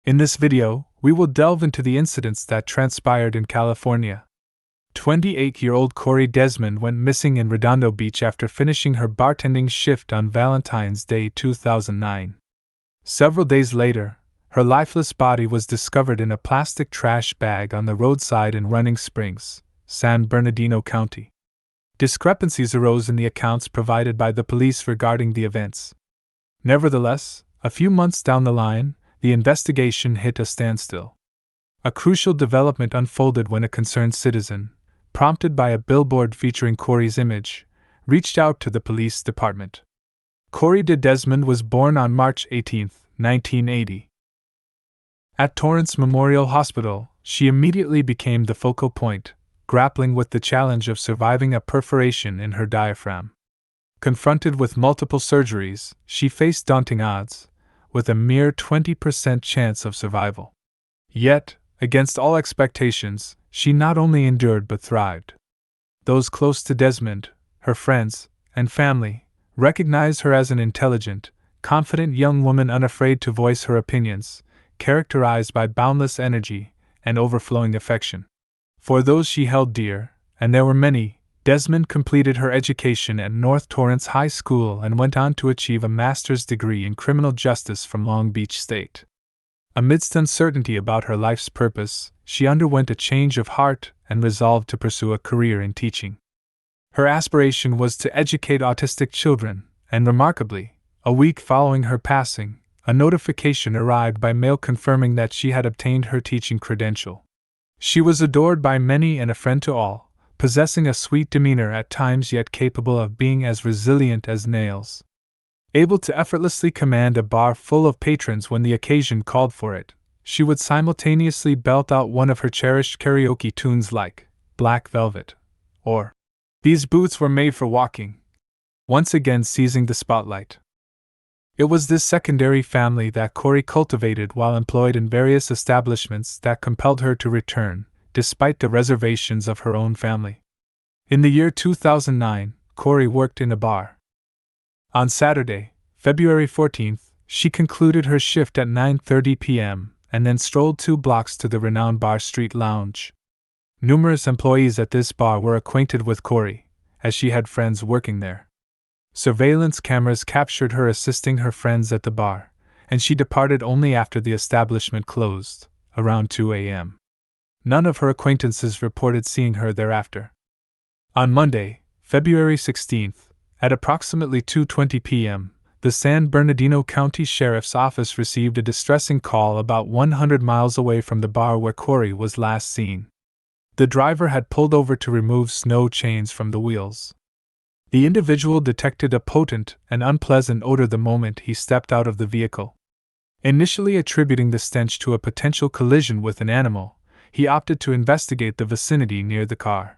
In this video, we will delve into the incidents that transpired in California. 28-year-old Cori Desmond went missing in Redondo Beach after finishing her bartending shift on Valentine's Day 2009. Several days later, her lifeless body was discovered in a plastic trash bag on the roadside in Running Springs, San Bernardino County. Discrepancies arose in the accounts provided by the police regarding the events. Nevertheless, a few months down the line, the investigation hit a standstill. A crucial development unfolded when a concerned citizen, prompted by a billboard featuring Cori's image, reached out to the police department. Cori Desmond was born on March 18, 1980. At Torrance Memorial Hospital, she immediately became the focal point, grappling with the challenge of surviving a perforation in her diaphragm. Confronted with multiple surgeries, she faced daunting odds, with a mere 20% chance of survival. Yet, against all expectations, she not only endured but thrived. Those close to Desmond, her friends, and family, recognized her as an intelligent, confident young woman unafraid to voice her opinions, characterized by boundless energy and overflowing affection. For those she held dear, and there were many, Desmond completed her education at North Torrance High School and went on to achieve a master's degree in criminal justice from Long Beach State. Amidst uncertainty about her life's purpose, she underwent a change of heart and resolved to pursue a career in teaching. Her aspiration was to educate autistic children, and remarkably, a week following her passing, a notification arrived by mail confirming that she had obtained her teaching credential. She was adored by many and a friend to all, possessing a sweet demeanor at times yet capable of being as resilient as nails. Able to effortlessly command a bar full of patrons when the occasion called for it, she would simultaneously belt out one of her cherished karaoke tunes like Black Velvet or These Boots Were Made for Walking, once again seizing the spotlight. It was this secondary family that Cori cultivated while employed in various establishments that compelled her to return, despite the reservations of her own family. In the year 2009, Cori worked in a bar. On Saturday, February 14th, she concluded her shift at 9:30 p.m. and then strolled 2 blocks to the renowned Bar Street Lounge. Numerous employees at this bar were acquainted with Cori, as she had friends working there. Surveillance cameras captured her assisting her friends at the bar, and she departed only after the establishment closed, around 2 a.m. None of her acquaintances reported seeing her thereafter. On Monday, February 16th, at approximately 2:20 p.m., the San Bernardino County Sheriff's Office received a distressing call about 100 miles away from the bar where Cori was last seen. The driver had pulled over to remove snow chains from the wheels. The individual detected a potent and unpleasant odor the moment he stepped out of the vehicle. Initially attributing the stench to a potential collision with an animal, he opted to investigate the vicinity near the car.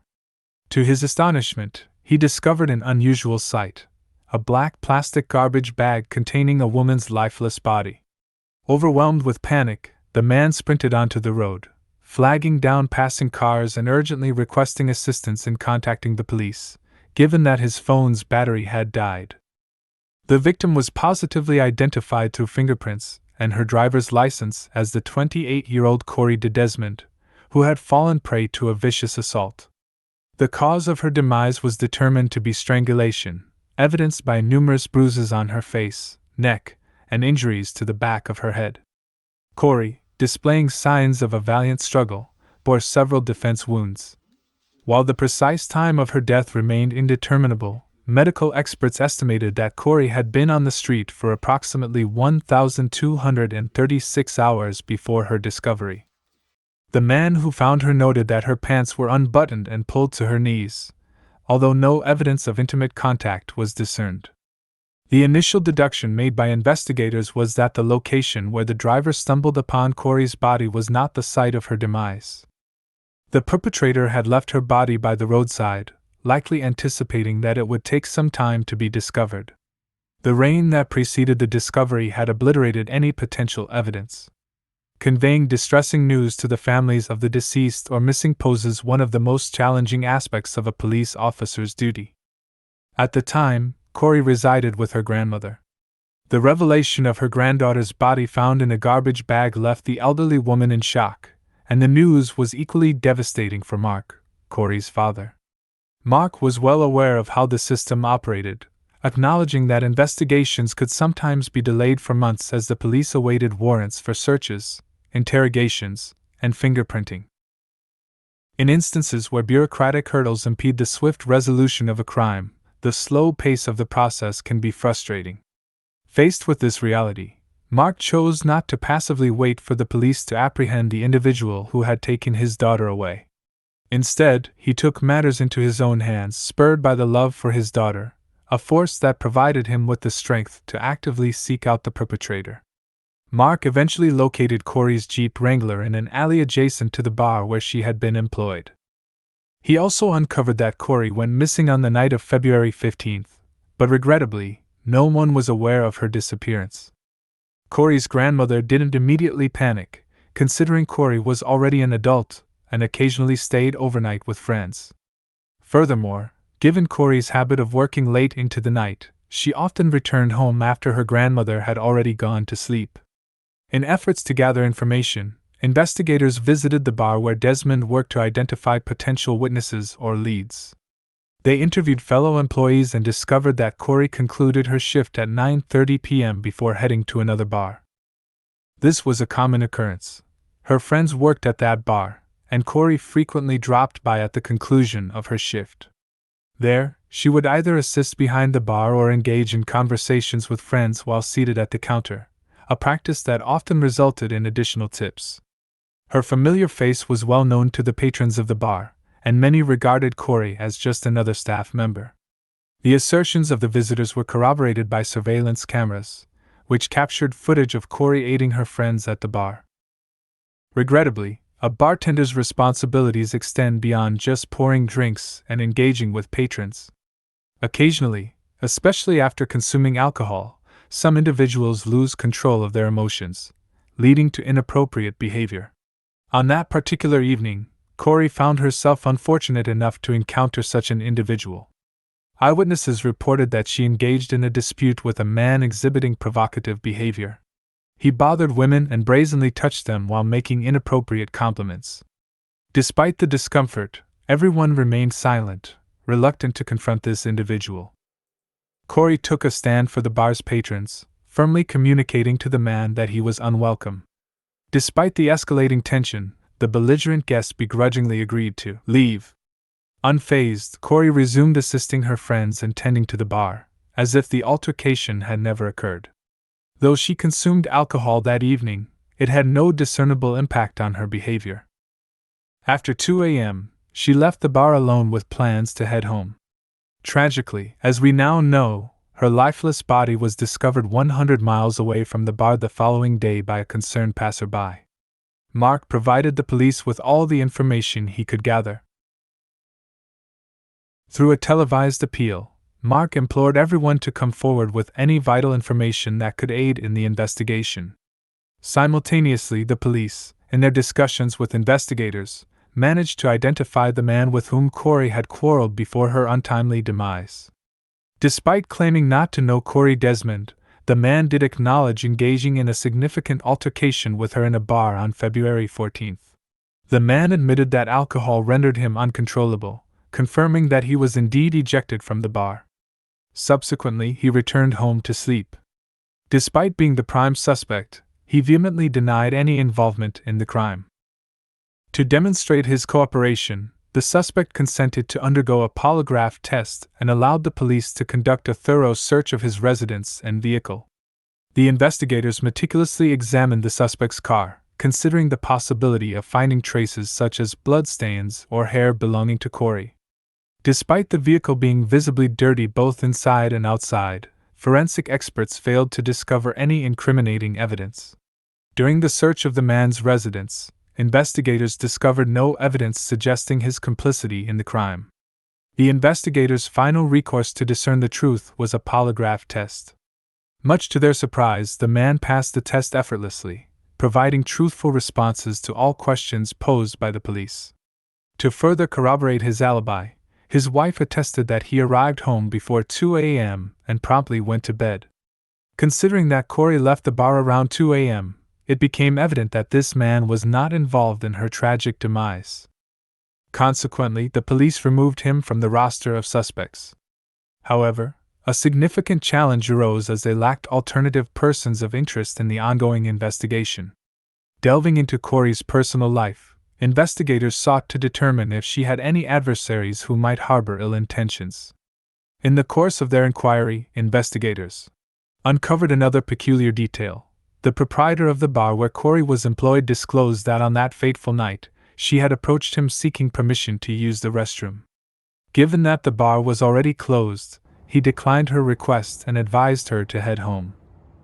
To his astonishment, he discovered an unusual sight: a black plastic garbage bag containing a woman's lifeless body. Overwhelmed with panic, the man sprinted onto the road, flagging down passing cars and urgently requesting assistance in contacting the police, given that his phone's battery had died. The victim was positively identified through fingerprints and her driver's license as the 28-year-old Cori Desmond, who had fallen prey to a vicious assault. The cause of her demise was determined to be strangulation, evidenced by numerous bruises on her face, neck, and injuries to the back of her head. Cori, displaying signs of a valiant struggle, bore several defense wounds. While the precise time of her death remained indeterminable, medical experts estimated that Cori had been on the street for approximately 1,236 hours before her discovery. The man who found her noted that her pants were unbuttoned and pulled to her knees, although no evidence of intimate contact was discerned. The initial deduction made by investigators was that the location where the driver stumbled upon Cori's body was not the site of her demise. The perpetrator had left her body by the roadside, likely anticipating that it would take some time to be discovered. The rain that preceded the discovery had obliterated any potential evidence. Conveying distressing news to the families of the deceased or missing poses one of the most challenging aspects of a police officer's duty. At the time, Cori resided with her grandmother. The revelation of her granddaughter's body found in a garbage bag left the elderly woman in shock, and the news was equally devastating for Mark, Cori's father. Mark was well aware of how the system operated, acknowledging that investigations could sometimes be delayed for months as the police awaited warrants for searches, interrogations, and fingerprinting. In instances where bureaucratic hurdles impede the swift resolution of a crime, the slow pace of the process can be frustrating. Faced with this reality, Mark chose not to passively wait for the police to apprehend the individual who had taken his daughter away. Instead, he took matters into his own hands, spurred by the love for his daughter, a force that provided him with the strength to actively seek out the perpetrator. Mark eventually located Cori's Jeep Wrangler in an alley adjacent to the bar where she had been employed. He also uncovered that Cori went missing on the night of February 15th, but regrettably, no one was aware of her disappearance. Cori's grandmother didn't immediately panic, considering Cori was already an adult and occasionally stayed overnight with friends. Furthermore, given Cori's habit of working late into the night, she often returned home after her grandmother had already gone to sleep. In efforts to gather information, investigators visited the bar where Desmond worked to identify potential witnesses or leads. They interviewed fellow employees and discovered that Cori concluded her shift at 9:30 p.m. before heading to another bar. This was a common occurrence. Her friends worked at that bar, and Cori frequently dropped by at the conclusion of her shift. There, she would either assist behind the bar or engage in conversations with friends while seated at the counter, a practice that often resulted in additional tips. Her familiar face was well known to the patrons of the bar, and many regarded Cori as just another staff member. The assertions of the visitors were corroborated by surveillance cameras, which captured footage of Cori aiding her friends at the bar. Regrettably, a bartender's responsibilities extend beyond just pouring drinks and engaging with patrons. Occasionally, especially after consuming alcohol, some individuals lose control of their emotions, leading to inappropriate behavior. On that particular evening, Cori found herself unfortunate enough to encounter such an individual. Eyewitnesses reported that she engaged in a dispute with a man exhibiting provocative behavior. He bothered women and brazenly touched them while making inappropriate compliments. Despite the discomfort, everyone remained silent, reluctant to confront this individual. Cori took a stand for the bar's patrons, firmly communicating to the man that he was unwelcome. Despite the escalating tension, the belligerent guest begrudgingly agreed to leave. Unfazed, Cori resumed assisting her friends and tending to the bar, as if the altercation had never occurred. Though she consumed alcohol that evening, it had no discernible impact on her behavior. After 2 a.m., she left the bar alone with plans to head home. Tragically, as we now know, her lifeless body was discovered 100 miles away from the bar the following day by a concerned passerby. Mark provided the police with all the information he could gather. Through a televised appeal, Mark implored everyone to come forward with any vital information that could aid in the investigation. Simultaneously, the police, in their discussions with investigators, managed to identify the man with whom Cori had quarreled before her untimely demise. Despite claiming not to know Cori Desmond, the man did acknowledge engaging in a significant altercation with her in a bar on February 14th. The man admitted that alcohol rendered him uncontrollable, confirming that he was indeed ejected from the bar. Subsequently, he returned home to sleep. Despite being the prime suspect, he vehemently denied any involvement in the crime. To demonstrate his cooperation, the suspect consented to undergo a polygraph test and allowed the police to conduct a thorough search of his residence and vehicle. The investigators meticulously examined the suspect's car, considering the possibility of finding traces such as bloodstains or hair belonging to Cori. Despite the vehicle being visibly dirty both inside and outside, forensic experts failed to discover any incriminating evidence. During the search of the man's residence, investigators discovered no evidence suggesting his complicity in the crime. The investigators' final recourse to discern the truth was a polygraph test. Much to their surprise, the man passed the test effortlessly, providing truthful responses to all questions posed by the police. To further corroborate his alibi, his wife attested that he arrived home before 2 a.m. and promptly went to bed. Considering that Cori left the bar around 2 a.m., it became evident that this man was not involved in her tragic demise. Consequently, the police removed him from the roster of suspects. However, a significant challenge arose as they lacked alternative persons of interest in the ongoing investigation. Delving into Cori's personal life, investigators sought to determine if she had any adversaries who might harbor ill intentions. In the course of their inquiry, investigators uncovered another peculiar detail. The proprietor of the bar where Cori was employed disclosed that on that fateful night, she had approached him seeking permission to use the restroom. Given that the bar was already closed, he declined her request and advised her to head home.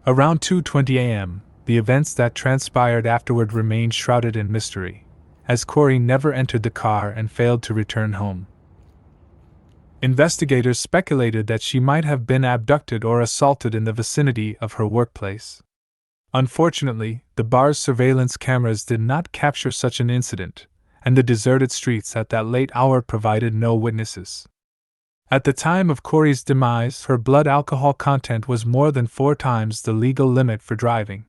Around 2:20 a.m., the events that transpired afterward remained shrouded in mystery, as Cori never entered the car and failed to return home. Investigators speculated that she might have been abducted or assaulted in the vicinity of her workplace. Unfortunately, the bar's surveillance cameras did not capture such an incident, and the deserted streets at that late hour provided no witnesses. At the time of Cori's demise, her blood alcohol content was more than 4 times the legal limit for driving.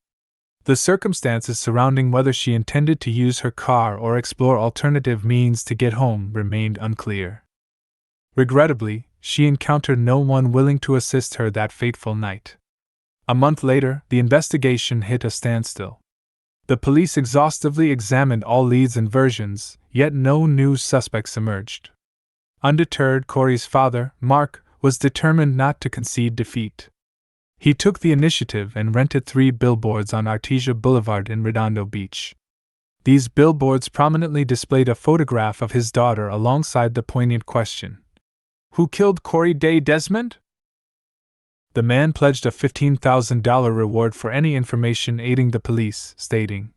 The circumstances surrounding whether she intended to use her car or explore alternative means to get home remained unclear. Regrettably, she encountered no one willing to assist her that fateful night. A month later, the investigation hit a standstill. The police exhaustively examined all leads and versions, yet no new suspects emerged. Undeterred, Cori's father, Mark, was determined not to concede defeat. He took the initiative and rented 3 billboards on Artesia Boulevard in Redondo Beach. These billboards prominently displayed a photograph of his daughter alongside the poignant question, "Who killed Cori Desmond?" The man pledged a $15,000 reward for any information aiding the police, stating,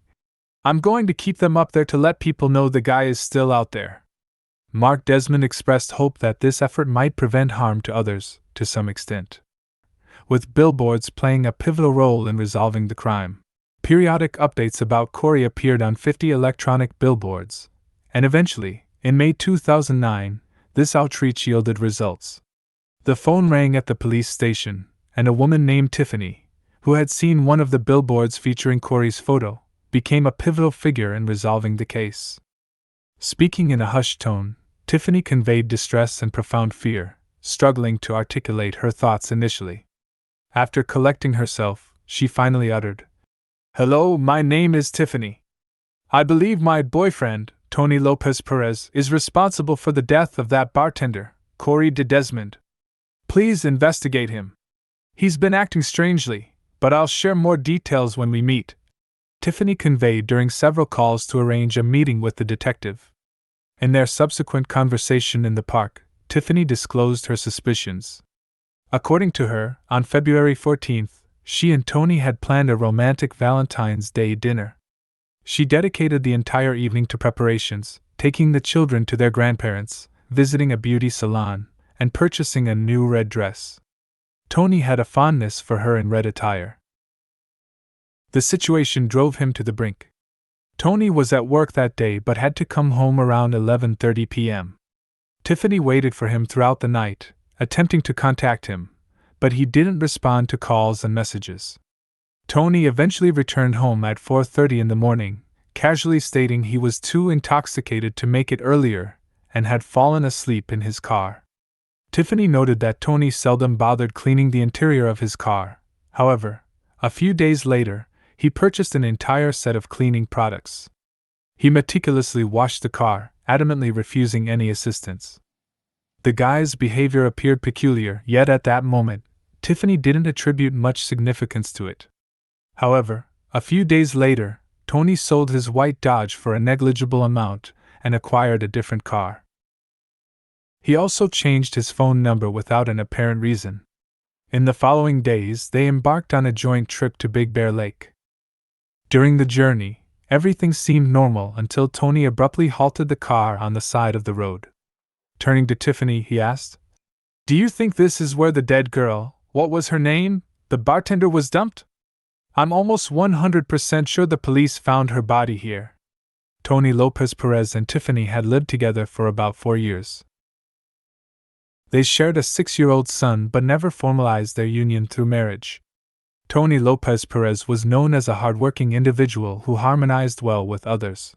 "I'm going to keep them up there to let people know the guy is still out there." Mark Desmond expressed hope that this effort might prevent harm to others, to some extent, with billboards playing a pivotal role in resolving the crime. Periodic updates about Cori appeared on 50 electronic billboards, and eventually, in May 2009, this outreach yielded results. The phone rang at the police station, and a woman named Tiffany, who had seen one of the billboards featuring Cori's photo, became a pivotal figure in resolving the case. Speaking in a hushed tone, Tiffany conveyed distress and profound fear, struggling to articulate her thoughts initially. After collecting herself, she finally uttered, "Hello, my name is Tiffany. I believe my boyfriend, Tony Lopez Perez, is responsible for the death of that bartender, Cori Desmond. Please investigate him. He's been acting strangely, but I'll share more details when we meet," Tiffany conveyed during several calls to arrange a meeting with the detective. In their subsequent conversation in the park, Tiffany disclosed her suspicions. According to her, on February 14th, she and Tony had planned a romantic Valentine's Day dinner. She dedicated the entire evening to preparations, taking the children to their grandparents, visiting a beauty salon, and purchasing a new red dress. Tony had a fondness for her in red attire. The situation drove him to the brink. Tony was at work that day but had to come home around 11:30 p.m. Tiffany waited for him throughout the night, attempting to contact him, but he didn't respond to calls and messages. Tony eventually returned home at 4:30 in the morning, casually stating he was too intoxicated to make it earlier and had fallen asleep in his car. Tiffany noted that Tony seldom bothered cleaning the interior of his car. However, a few days later, he purchased an entire set of cleaning products. He meticulously washed the car, adamantly refusing any assistance. The guy's behavior appeared peculiar, yet at that moment, Tiffany didn't attribute much significance to it. However, a few days later, Tony sold his white Dodge for a negligible amount and acquired a different car. He also changed his phone number without an apparent reason. In the following days, they embarked on a joint trip to Big Bear Lake. During the journey, everything seemed normal until Tony abruptly halted the car on the side of the road. Turning to Tiffany, he asked, "Do you think this is where the dead girl, what was her name, the bartender, was dumped? I'm almost 100% sure the police found her body here." Tony Lopez Perez and Tiffany had lived together for about 4 years. They shared a 6-year-old son but never formalized their union through marriage. Tony Lopez Perez was known as a hardworking individual who harmonized well with others.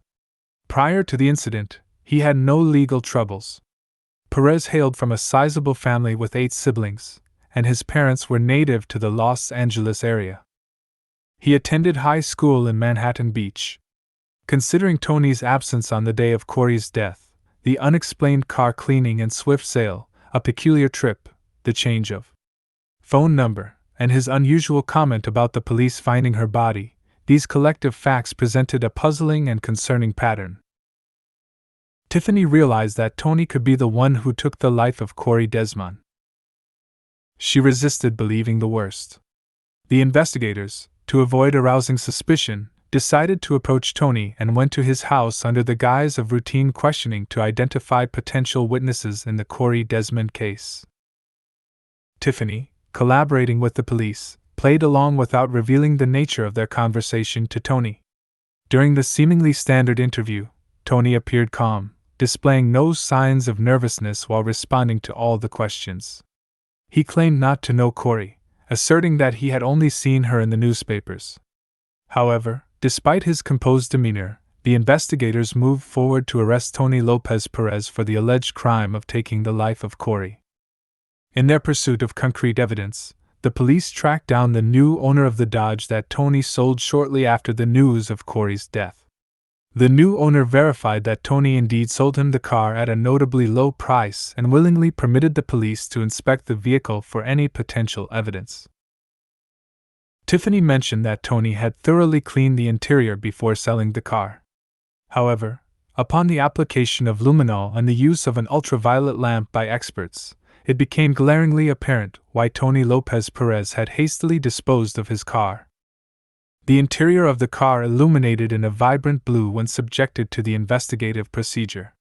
Prior to the incident, he had no legal troubles. Perez hailed from a sizable family with 8 siblings, and his parents were native to the Los Angeles area. He attended high school in Manhattan Beach. Considering Tony's absence on the day of Cori's death, the unexplained car cleaning and swift sale, a peculiar trip, the change of phone number, and his unusual comment about the police finding her body, these collective facts presented a puzzling and concerning pattern. Tiffany realized that Tony could be the one who took the life of Cori Desmond. She resisted believing the worst. The investigators, to avoid arousing suspicion, decided to approach Tony and went to his house under the guise of routine questioning to identify potential witnesses in the Cori Desmond case. Tiffany, collaborating with the police, played along without revealing the nature of their conversation to Tony. During the seemingly standard interview, Tony appeared calm, displaying no signs of nervousness while responding to all the questions. He claimed not to know Cori, asserting that he had only seen her in the newspapers. However, despite his composed demeanor, the investigators moved forward to arrest Tony Lopez Perez for the alleged crime of taking the life of Cori. In their pursuit of concrete evidence, the police tracked down the new owner of the Dodge that Tony sold shortly after the news of Cori's death. The new owner verified that Tony indeed sold him the car at a notably low price and willingly permitted the police to inspect the vehicle for any potential evidence. Tiffany mentioned that Tony had thoroughly cleaned the interior before selling the car. However, upon the application of luminol and the use of an ultraviolet lamp by experts, it became glaringly apparent why Tony Lopez Perez had hastily disposed of his car. The interior of the car illuminated in a vibrant blue when subjected to the investigative procedure.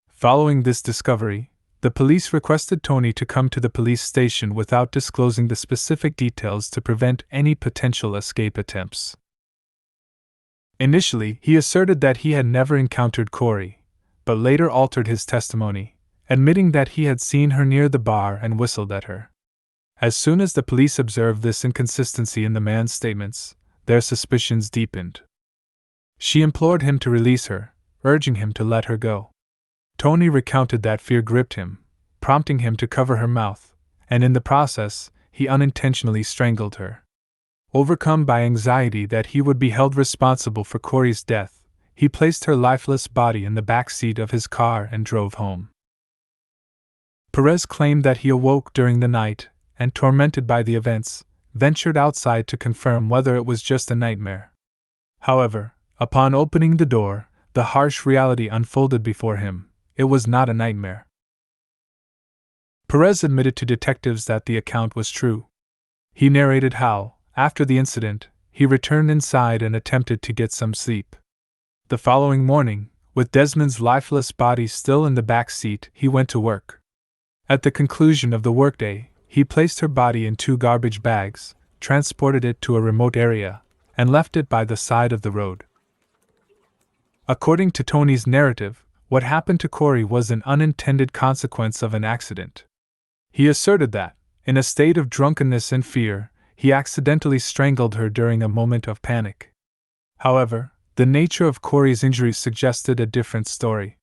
Following this discovery, the police requested Tony to come to the police station without disclosing the specific details to prevent any potential escape attempts. Initially, he asserted that he had never encountered Cori, but later altered his testimony, admitting that he had seen her near the bar and whistled at her. As soon as the police observed this inconsistency in the man's statements, their suspicions deepened. She implored him to release her, urging him to let her go. Tony recounted that fear gripped him, prompting him to cover her mouth, and in the process, he unintentionally strangled her. Overcome by anxiety that he would be held responsible for Cori's death, he placed her lifeless body in the back seat of his car and drove home. Perez claimed that he awoke during the night, and tormented by the events, ventured outside to confirm whether it was just a nightmare. However, upon opening the door, the harsh reality unfolded before him. It was not a nightmare. Perez admitted to detectives that the account was true. He narrated how, after the incident, he returned inside and attempted to get some sleep. The following morning, with Desmond's lifeless body still in the back seat, he went to work. At the conclusion of the workday, he placed her body in 2 garbage bags, transported it to a remote area, and left it by the side of the road. According to Tony's narrative, what happened to Cori was an unintended consequence of an accident. He asserted that, in a state of drunkenness and fear, he accidentally strangled her during a moment of panic. However, the nature of Cori's injuries suggested a different story.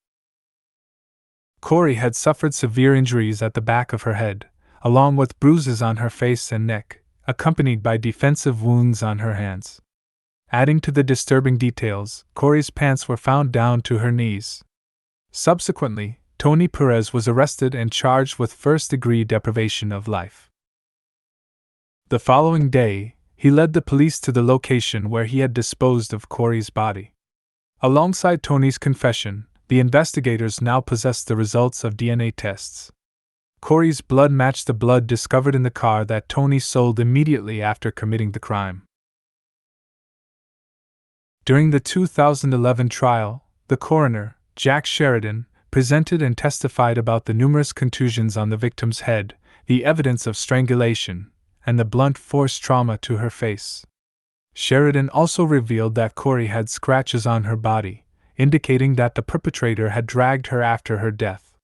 Cori had suffered severe injuries at the back of her head, along with bruises on her face and neck, accompanied by defensive wounds on her hands. Adding to the disturbing details, Cori's pants were found down to her knees. Subsequently, Tony Perez was arrested and charged with first-degree deprivation of life. The following day, he led the police to the location where he had disposed of Cori's body. Alongside Tony's confession, the investigators now possessed the results of DNA tests. Cori's blood matched the blood discovered in the car that Tony sold immediately after committing the crime. During the 2011 trial, the coroner, Jack Sheridan, presented and testified about the numerous contusions on the victim's head, the evidence of strangulation, and the blunt force trauma to her face. Sheridan also revealed that Cori had scratches on her body, indicating that the perpetrator had dragged her after her death.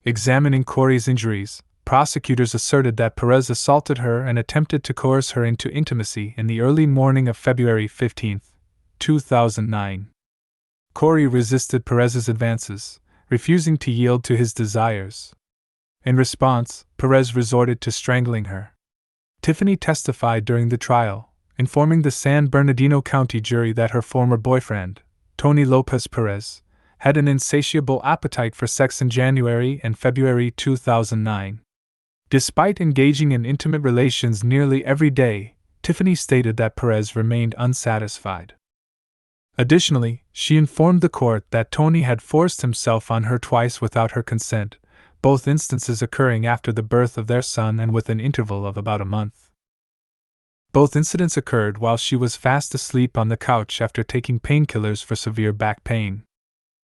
Examining Cori's injuries, prosecutors asserted that Perez assaulted her and attempted to coerce her into intimacy in the early morning of February 15, 2009. Cori resisted Perez's advances, refusing to yield to his desires. In response, Perez resorted to strangling her. Tiffany testified during the trial, informing the San Bernardino County jury that her former boyfriend, Tony Lopez Perez, had an insatiable appetite for sex in January and February 2009. Despite engaging in intimate relations nearly every day, Tiffany stated that Perez remained unsatisfied. Additionally, she informed the court that Tony had forced himself on her twice without her consent, both instances occurring after the birth of their son and with an interval of about a month. Both incidents occurred while she was fast asleep on the couch after taking painkillers for severe back pain.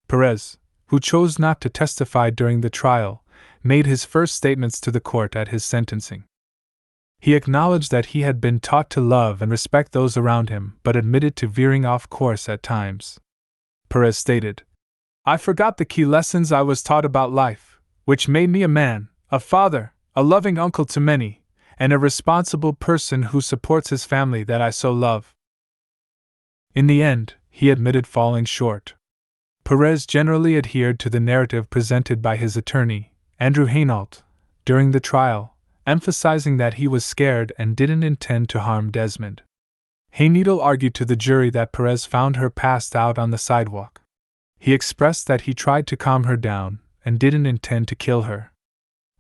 Perez, who chose not to testify during the trial, made his first statements to the court at his sentencing. He acknowledged that he had been taught to love and respect those around him, but admitted to veering off course at times. Perez stated, "I forgot the key lessons I was taught about life, which made me a man, a father, a loving uncle to many, and a responsible person who supports his family that I so love." In the end, he admitted falling short. Perez generally adhered to the narrative presented by his attorney, Andrew Hainault, during the trial, emphasizing that he was scared and didn't intend to harm Desmond. Hainault argued to the jury that Perez found her passed out on the sidewalk. He expressed that he tried to calm her down and didn't intend to kill her.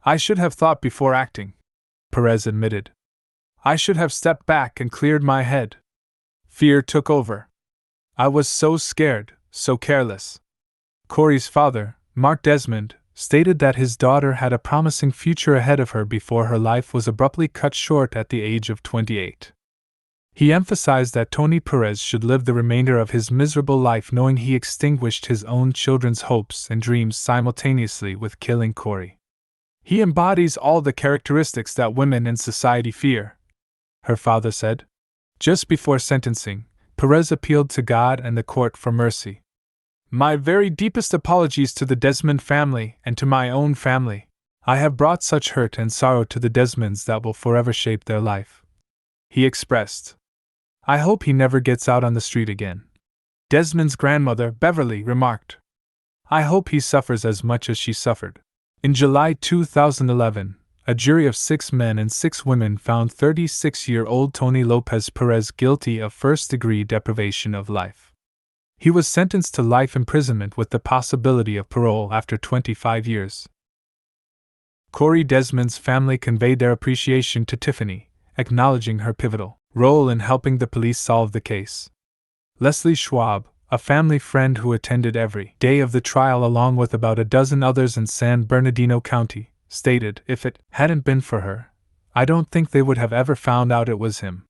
"I should have thought before acting," Perez admitted. "I should have stepped back and cleared my head. Fear took over. I was so scared, so careless." Cori's father, Mark Desmond, stated that his daughter had a promising future ahead of her before her life was abruptly cut short at the age of 28. He emphasized that Tony Perez should live the remainder of his miserable life knowing he extinguished his own children's hopes and dreams simultaneously with killing Cori. "He embodies all the characteristics that women in society fear," her father said. Just before sentencing, Perez appealed to God and the court for mercy. "My very deepest apologies to the Desmond family and to my own family. I have brought such hurt and sorrow to the Desmonds that will forever shape their life," he expressed. "I hope he never gets out on the street again." Desmond's grandmother, Beverly, remarked, "I hope he suffers as much as she suffered." In July 2011, a jury of 6 men and 6 women found 36-year-old Tony Lopez Perez guilty of first-degree deprivation of life. He was sentenced to life imprisonment with the possibility of parole after 25 years. Cori Desmond's family conveyed their appreciation to Tiffany, acknowledging her pivotal role in helping the police solve the case. Leslie Schwab, a family friend who attended every day of the trial along with about a dozen others in San Bernardino County, stated, "If it hadn't been for her, I don't think they would have ever found out it was him."